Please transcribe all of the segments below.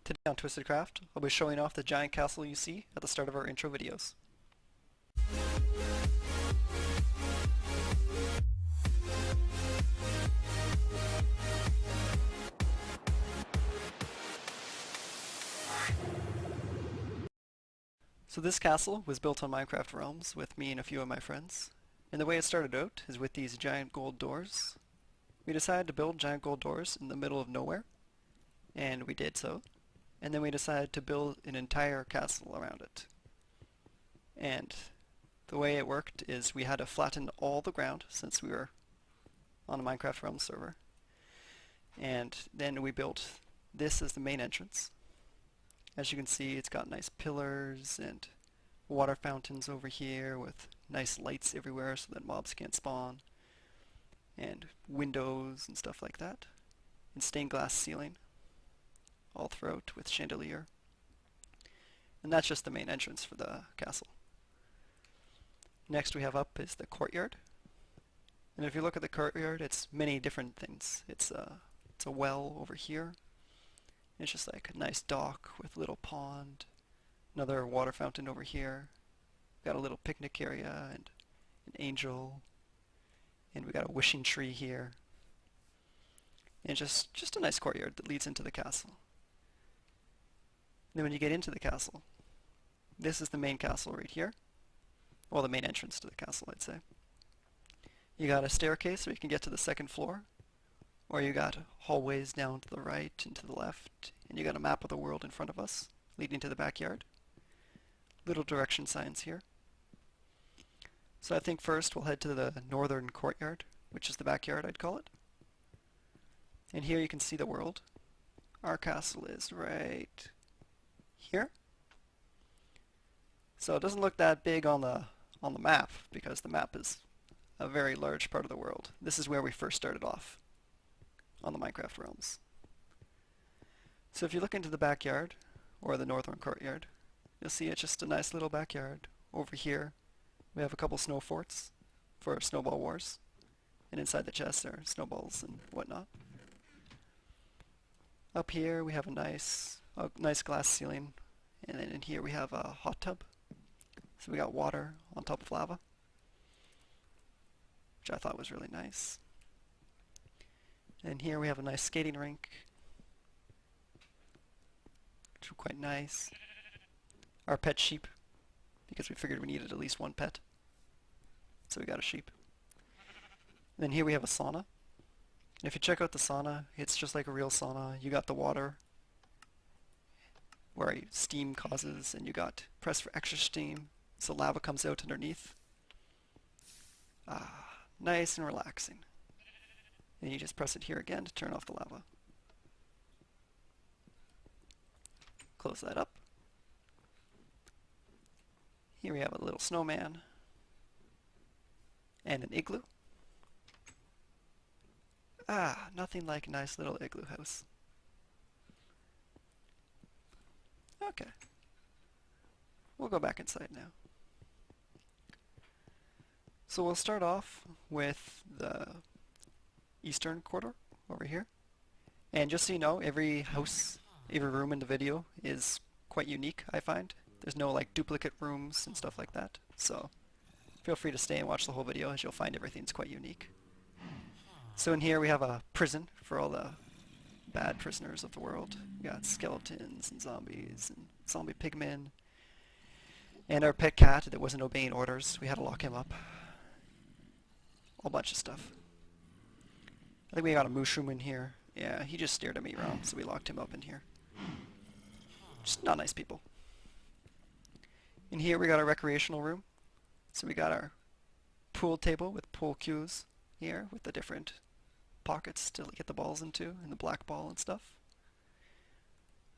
Today on TwistedCraft, I'll be showing off the giant castle you see at the start of our intro videos. So this castle was built on Minecraft Realms with me and a few of my friends. And the way it started out is with these giant gold doors. We decided to build giant gold doors in the middle of nowhere, and we did so. And then we decided to build an entire castle around it. And the way it worked is we had to flatten all the ground since we were on a Minecraft Realms server. And then we built this as the main entrance. As you can see, it's got nice pillars and water fountains over here with nice lights everywhere so that mobs can't spawn, and windows and stuff like that, and stained glass ceiling all throughout with chandelier. And that's just the main entrance for the castle. Next we have up is the courtyard. And if you look at the courtyard, it's many different things. It's a well over here. It's just like a nice dock with a little pond, another water fountain over here. We've got a little picnic area and an angel, and we got a wishing tree here. And just a nice courtyard that leads into the castle. And then when you get into the castle, this is the main castle right here. Well, the main entrance to the castle, I'd say. You got a staircase so you can get to the second floor, or you got hallways down to the right and to the left, and you got a map of the world in front of us, leading to the backyard. Little direction signs here. So I think first we'll head to the northern courtyard, which is the backyard, I'd call it. And here you can see the world. Our castle is right here. So it doesn't look that big on the map, because the map is a very large part of the world. This is where we first started off on the Minecraft Realms. So if you look into the backyard, or the northern courtyard, you'll see it's just a nice little backyard. Over here we have a couple snow forts for snowball wars, and inside the chests are snowballs and whatnot. Up here we have a nice glass ceiling, and then in here we have a hot tub. So we got water on top of lava, which I thought was really nice. And here we have a nice skating rink, which is quite nice. Our pet sheep, because we figured we needed at least one pet. So we got a sheep. And then here we have a sauna. And if you check out the sauna, it's just like a real sauna. You got the water where steam causes, and you got press for extra steam, so lava comes out underneath. Nice and relaxing. And you just press it here again to turn off the lava. Close that up. Here we have a little snowman and an igloo. Nothing like a nice little igloo house. Okay. We'll go back inside now. So we'll start off with the eastern quarter over here. And just so you know, every house, every room in the video is quite unique, I find. There's no like duplicate rooms and stuff like that. So feel free to stay and watch the whole video, as you'll find everything's quite unique. So in here we have a prison for all the bad prisoners of the world. We got skeletons and zombies and zombie pigmen. And our pet cat that wasn't obeying orders, we had to lock him up. A bunch of stuff. I think we got a mushroom in here. Yeah, he just stared at me wrong, so we locked him up in here. Just not nice people. In here we got our recreational room. So we got our pool table with pool cues here with the different pockets to get the balls into, and the black ball and stuff.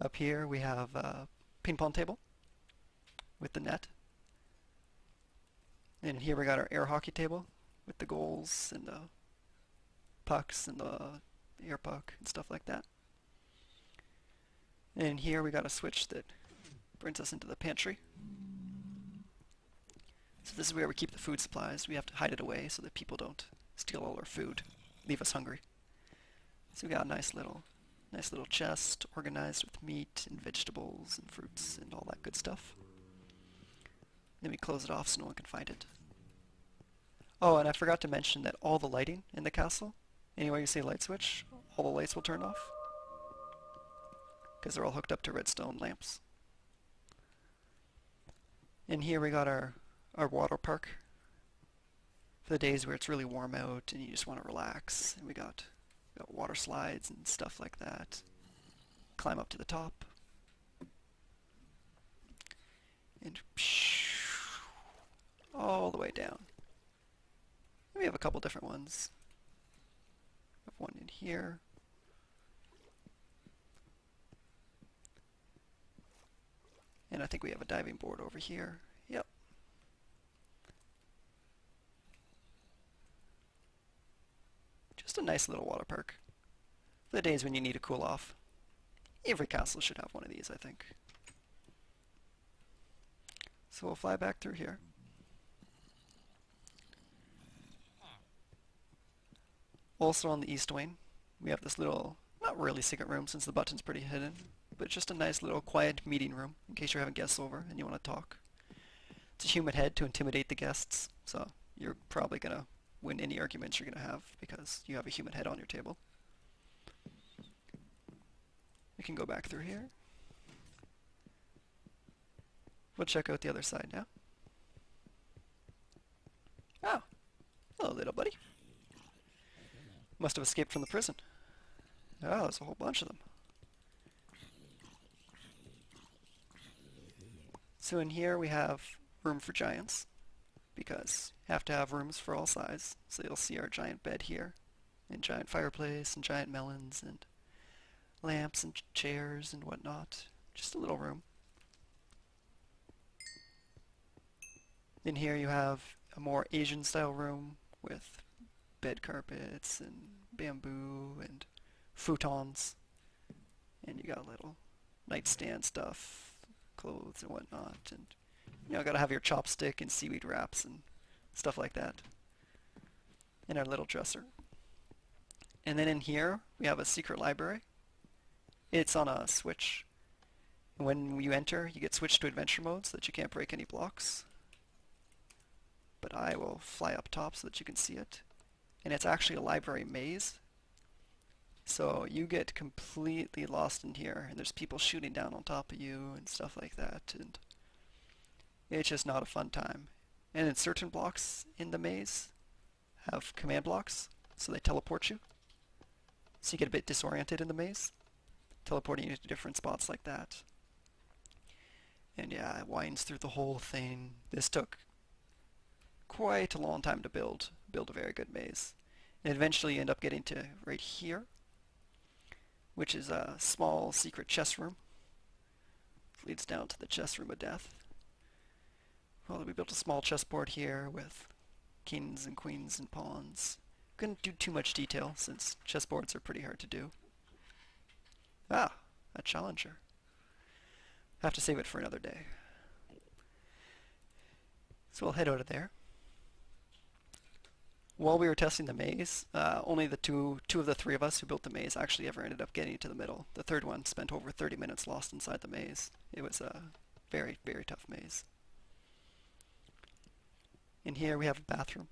Up here we have a ping pong table with the net. And here we got our air hockey table with the goals and the pucks and the air puck and stuff like that. And here we got a switch that brings us into the pantry. So this is where we keep the food supplies. We have to hide it away so that people don't steal all our food, leave us hungry. So we got a nice little Nice little chest organized with meat and vegetables and fruits and all that good stuff. Then we close it off so no one can find it. Oh, and I forgot to mention that all the lighting in the castle, anywhere you see a light switch, all the lights will turn off. Because they're all hooked up to redstone lamps. And here we got our water park for the days where it's really warm out and you just want to relax. And we got water slides and stuff like that. Climb up to the top. And all the way down. And we have a couple different ones. We have one in here. And I think we have a diving board over here. Yep. Just a nice little water park. For the days when you need to cool off. Every castle should have one of these, I think. So we'll fly back through here. Also on the east wing, we have this little, not really secret room since the button's pretty hidden, but just a nice little quiet meeting room in case you're having guests over and you want to talk. It's a human head to intimidate the guests, so you're probably going to win any arguments you're going to have because you have a human head on your table. We can go back through here. We'll check out the other side now. Oh, hello little buddy. Must have escaped from the prison. Oh, there's a whole bunch of them. So in here we have room for giants, because you have to have rooms for all size. So you'll see our giant bed here, and giant fireplace, and giant melons, and lamps, and chairs, and whatnot. Just a little room. In here you have a more Asian style room with bed carpets and bamboo and futons. And you got a little nightstand stuff, clothes and whatnot. And you know, gotta have your chopstick and seaweed wraps and stuff like that. And our little dresser. And then in here we have a secret library. It's on a switch. When you enter, you get switched to adventure mode so that you can't break any blocks. But I will fly up top so that you can see it. And it's actually a library maze. So you get completely lost in here, and there's people shooting down on top of you and stuff like that, and it's just not a fun time. And then certain blocks in the maze have command blocks, so they teleport you. So you get a bit disoriented in the maze, teleporting you to different spots like that. And yeah, it winds through the whole thing. This took quite a long time to build a very good maze. And eventually you end up getting to right here, which is a small secret chess room. It leads down to the chess room of death. Well, we built a small chessboard here with kings and queens and pawns. Couldn't do too much detail since chessboards are pretty hard to do. Ah, a challenger. Have to save it for another day. So we'll head out of there. While we were testing the maze, only the two of the three of us who built the maze actually ever ended up getting to the middle. The third one spent over 30 minutes lost inside the maze. It was a very, very tough maze. In here we have a bathroom.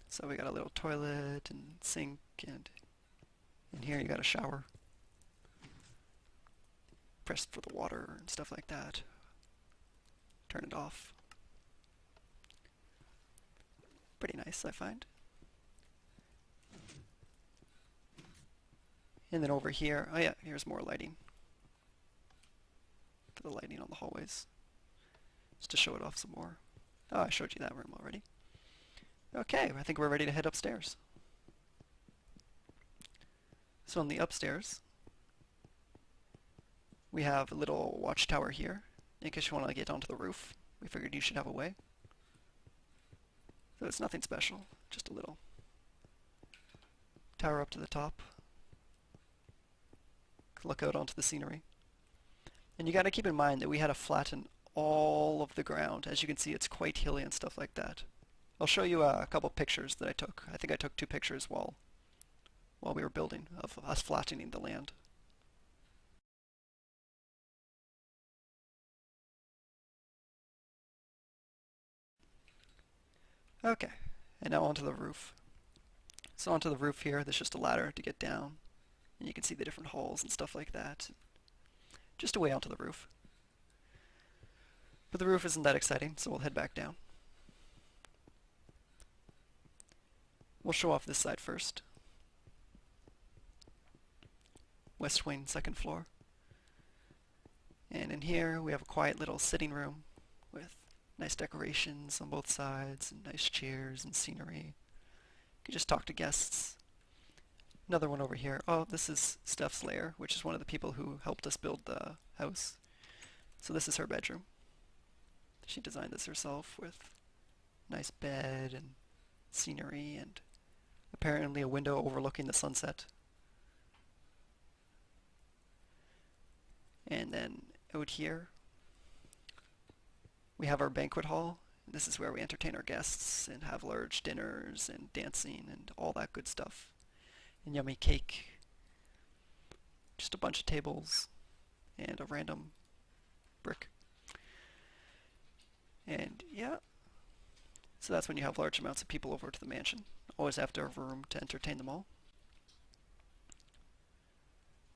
So we got a little toilet and sink, and in here you got a shower. Press for the water and stuff like that. Turn it off. Pretty nice, I find. And then over here, oh yeah, here's more lighting. For the lighting on the hallways. Just to show it off some more. Oh, I showed you that room already. Okay, I think we're ready to head upstairs. So on the upstairs, we have a little watchtower here. In case you want to get onto the roof, we figured you should have a way. So it's nothing special, just a little tower up to the top. Look out onto the scenery. And you got to keep in mind that we had to flatten all of the ground. As you can see, it's quite hilly and stuff like that. I'll show you a couple pictures that I took. I think I took 2 pictures while we were building of us flattening the land. Okay, and now onto the roof. So onto the roof here, there's just a ladder to get down, and you can see the different holes and stuff like that. Just a way onto the roof. But the roof isn't that exciting, so we'll head back down. We'll show off this side first. West wing, second floor. And in here we have a quiet little sitting room with nice decorations on both sides and nice chairs and scenery. You can just talk to guests. Another one over here. Oh, this is Steph's lair, which is one of the people who helped us build the house. So this is her bedroom. She designed this herself with nice bed and scenery and apparently a window overlooking the sunset. And then out here we have our banquet hall. This is where we entertain our guests and have large dinners and dancing and all that good stuff. And yummy cake. Just a bunch of tables and a random brick. And yeah, so that's when you have large amounts of people over to the mansion. Always have to have room to entertain them all.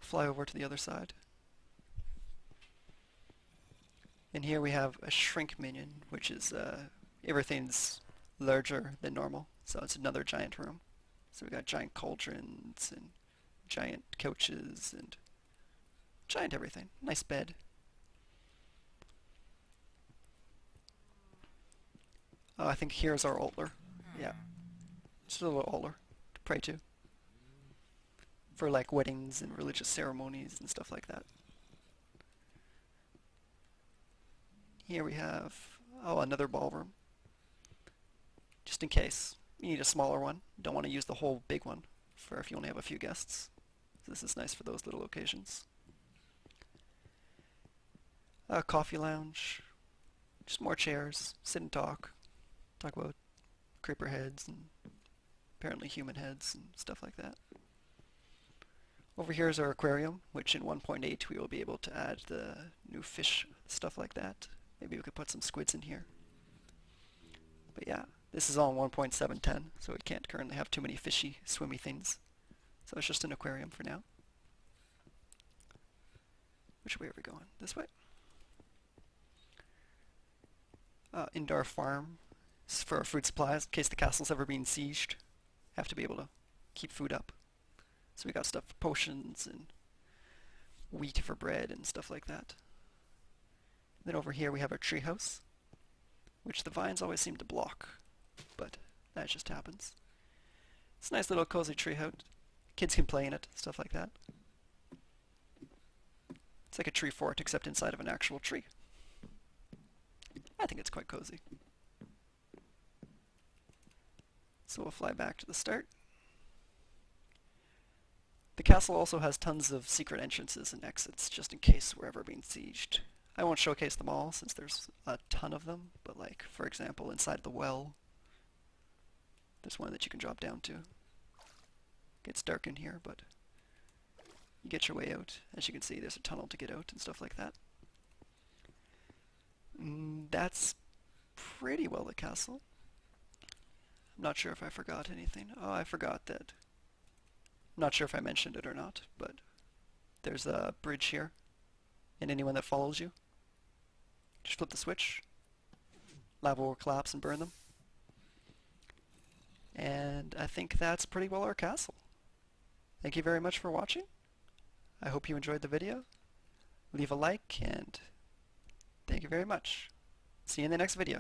Fly over to the other side. And here we have a shrink minion, which is everything's larger than normal, so it's another giant room. So we got giant cauldrons and giant couches and giant everything. Nice bed. I think here's our altar. Yeah. Just a little altar to pray to. For like weddings and religious ceremonies and stuff like that. Here we have, another ballroom. Just in case. You need a smaller one. Don't want to use the whole big one for if you only have a few guests. So this is nice for those little occasions. A coffee lounge. Just more chairs. Sit and talk. Talk about creeper heads and apparently human heads and stuff like that. Over here is our aquarium, which in 1.8 we will be able to add the new fish, stuff like that. Maybe we could put some squids in here. But yeah, this is all in 1.710, so we can't currently have too many fishy, swimmy things. So it's just an aquarium for now. Which way are we going? This way? Indoor farm for our food supplies, in case the castle's ever been sieged. Have to be able to keep food up. So we got stuff for potions and wheat for bread and stuff like that. Then over here we have our treehouse, which the vines always seem to block, but that just happens. It's a nice little cozy treehouse. Kids can play in it, stuff like that. It's like a tree fort, except inside of an actual tree. I think it's quite cozy. So we'll fly back to the start. The castle also has tons of secret entrances and exits, just in case we're ever being sieged. I won't showcase them all, since there's a ton of them, but like, for example, inside the well, there's one that you can drop down to. It gets dark in here, but you get your way out. As you can see, there's a tunnel to get out and stuff like that. That's pretty well the castle. I'm not sure if I forgot anything. Oh, I forgot that. I'm not sure if I mentioned it or not, but there's a bridge here, and anyone that follows you, just flip the switch. Lava will collapse and burn them. And I think that's pretty well our castle. Thank you very much for watching. I hope you enjoyed the video. Leave a like, and thank you very much. See you in the next video.